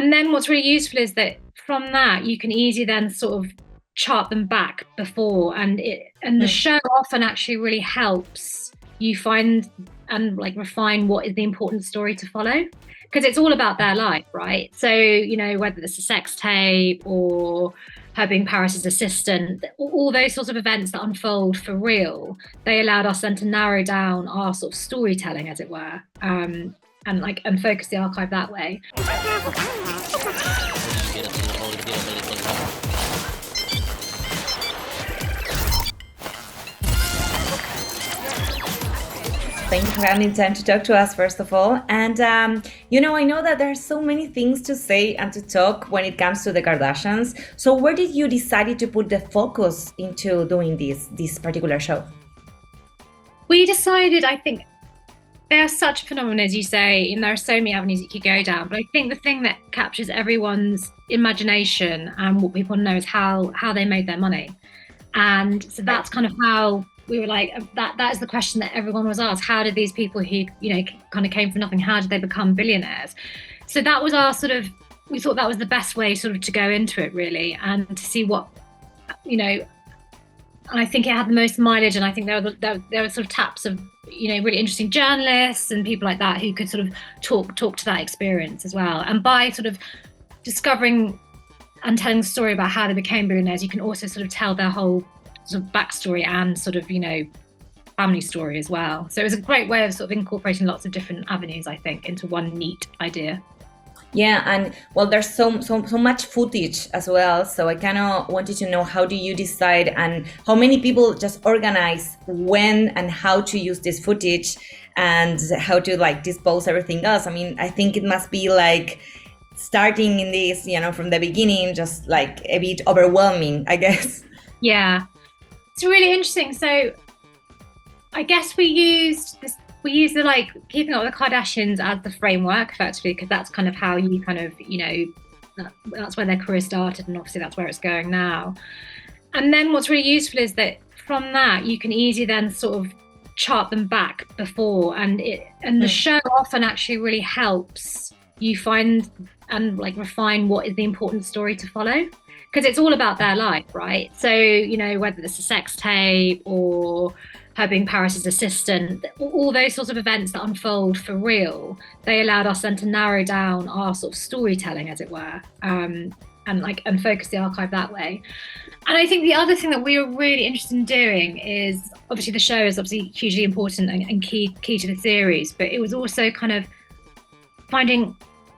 And then what's really useful is that from that you can easily then sort of chart them back before, and the show often actually really helps you find and like refine what is the important story to follow, because it's all about their life, right? So, you know, whether it's a sex tape or her being Paris's assistant, all those sorts of events that unfold for real, they allowed us then to narrow down our sort of storytelling, as it were, and focus the archive that way. Thank you for having time to talk to us, first of all. And, I know that there are so many things to say and to talk when it comes to the Kardashians. So where did you decide to put the focus into doing this particular show? We decided, I think, they are such a phenomenon, as you say, and there are so many avenues you could go down. But I think the thing that captures everyone's imagination and what people know is how they made their money. And so that's kind of how we were like, that is the question that everyone was asked. How did these people who, kind of came from nothing, how did they become billionaires? So that was our we thought that was the best way sort of to go into it, really, and to see what, and I think it had the most mileage. And I think there were sort of taps of, really interesting journalists and people like that who could sort of talk to that experience as well. And by sort of discovering and telling the story about how they became billionaires, you can also sort of tell their whole sort of backstory and sort of, family story as well. So it was a great way of sort of incorporating lots of different avenues, I think, into one neat idea. Yeah, and well, there's so much footage as well. So I kind of wanted to know, how do you decide and how many people just organize when and how to use this footage and how to dispose everything else? I mean, I think it must be starting in this, from the beginning, just a bit overwhelming, I guess. Yeah. It's really interesting. So I guess we used the keeping up with the Kardashians as the framework, effectively, because that's kind of how you kind of, that's where their career started, and obviously that's where it's going now. And then what's really useful is that from that you can easily then sort of chart them back before, and the show often actually really helps you find and refine what is the important story to follow, because it's all about their life, right? So, whether it's a sex tape or her being Paris's assistant, all those sorts of events that unfold for real, they allowed us then to narrow down our sort of storytelling, as it were, and focus the archive that way. And I think the other thing that we were really interested in doing is, obviously the show is obviously hugely important and key to the series, but it was also kind of finding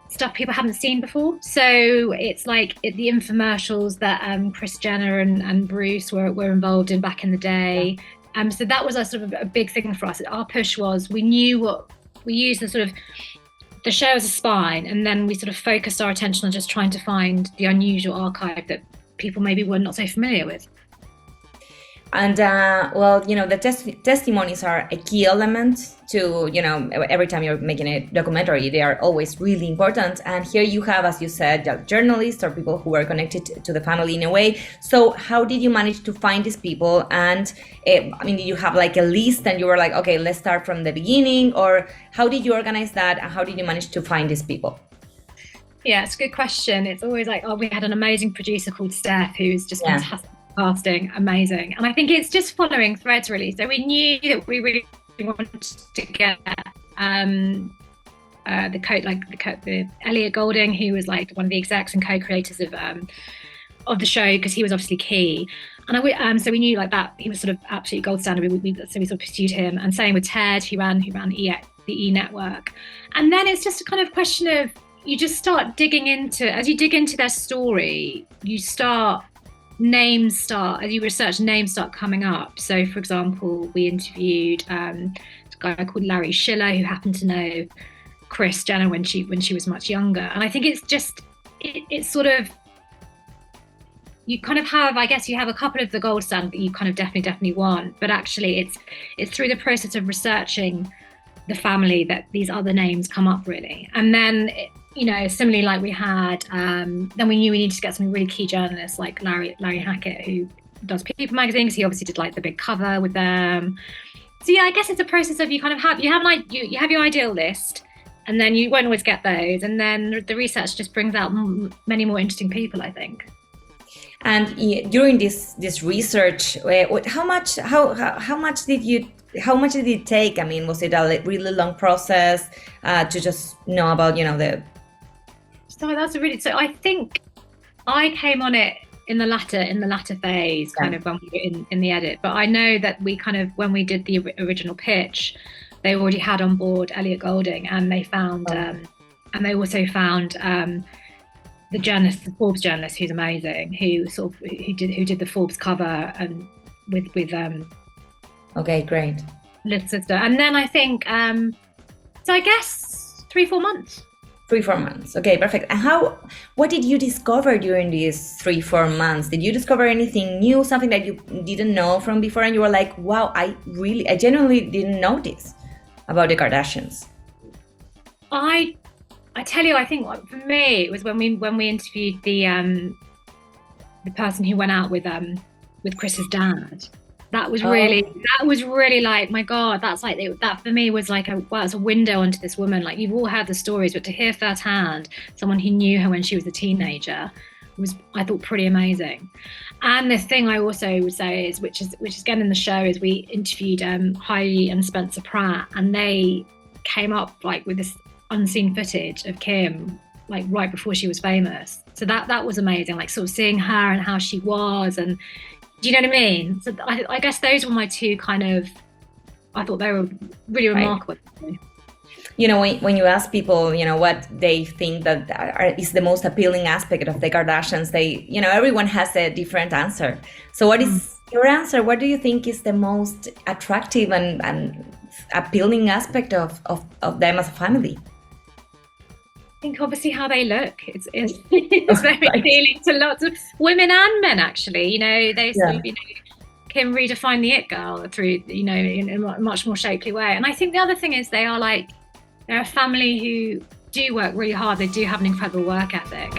stuff people haven't seen before. So it's the infomercials that Kris Jenner and Bruce were involved in back in the day. So that was a sort of a big thing for us. Our push was, we used the show as a spine, and then we sort of focused our attention on just trying to find the unusual archive that people maybe were not so familiar with. And the testimonies are a key element to, every time you're making a documentary, they are always really important. And here you have, as you said, journalists or people who are connected to the family in a way. So how did you manage to find these people? And did you have a list and you were okay, let's start from the beginning? Or how did you organize that? And how did you manage to find these people? Yeah, it's a good question. It's always we had an amazing producer called Steph, who's just fantastic. Casting, amazing. And I think it's just following threads, really. So we knew that we really wanted to get the Elliot Goulding, who was one of the execs and co-creators of the show, because he was obviously key. And so we knew that he was sort of absolute gold standard. So we sort of pursued him. And same with Ted, who ran the E network. And then it's just a kind of question of, you just start digging into, as you dig into their story, as you research, names start coming up. So for example, we interviewed a guy called Larry Schiller, who happened to know Kris Jenner when she was much younger. And I think it's just it's sort of, you kind of have, I guess you have a couple of the gold standard that you kind of definitely want, but actually it's through the process of researching the family that these other names come up, really. And then similarly, we had, then we knew we needed to get some really key journalists like Larry Hackett, who does People magazine, because he obviously did the big cover with them. So yeah, I guess it's a process of, you have your ideal list, and then you won't always get those, and then the research just brings out many more interesting people, I think. And during this research, how much did it take? I mean, was it a really long process to just know about, the? So I think I came on it in the latter phase, kind of when we were in the edit. But I know that we kind of, when we did the original pitch, they already had on board Elliot Goulding, and they found, and they also found the journalist, the Forbes journalist, who's amazing, who did the Forbes cover and with Okay, great. Little Sister. And then I think, so I guess 3-4 months. 3-4 months. Okay, perfect. And what did you discover during these 3-4 months? Did you discover anything new, something that you didn't know from before, and you were like, wow, I genuinely didn't know this about the Kardashians? I tell you, I think for me, it was when we interviewed the person who went out with Chris's dad. That was really like, my God, that's like, that for me was like it's a window onto this woman. Like, you've all heard the stories, but to hear firsthand someone who knew her when she was a teenager was, I thought, pretty amazing. And the thing I also would say is, which is again in the show, is we interviewed Heidi and Spencer Pratt, and they came up like with this unseen footage of Kim, like right before she was famous. So that was amazing, like sort of seeing her and how she was, and do you know what I mean? So I guess those were my two kind of, I thought they were really remarkable. When you ask people, what they think that is the most appealing aspect of the Kardashians, they, everyone has a different answer. So what is your answer? What do you think is the most attractive and appealing aspect of them as a family? I think obviously how they look. It's very appealing to lots of women and men, actually. They sort of, Kim redefined the it girl through, in a much more shapely way. And I think the other thing is they're a family who do work really hard. They do have an incredible work ethic.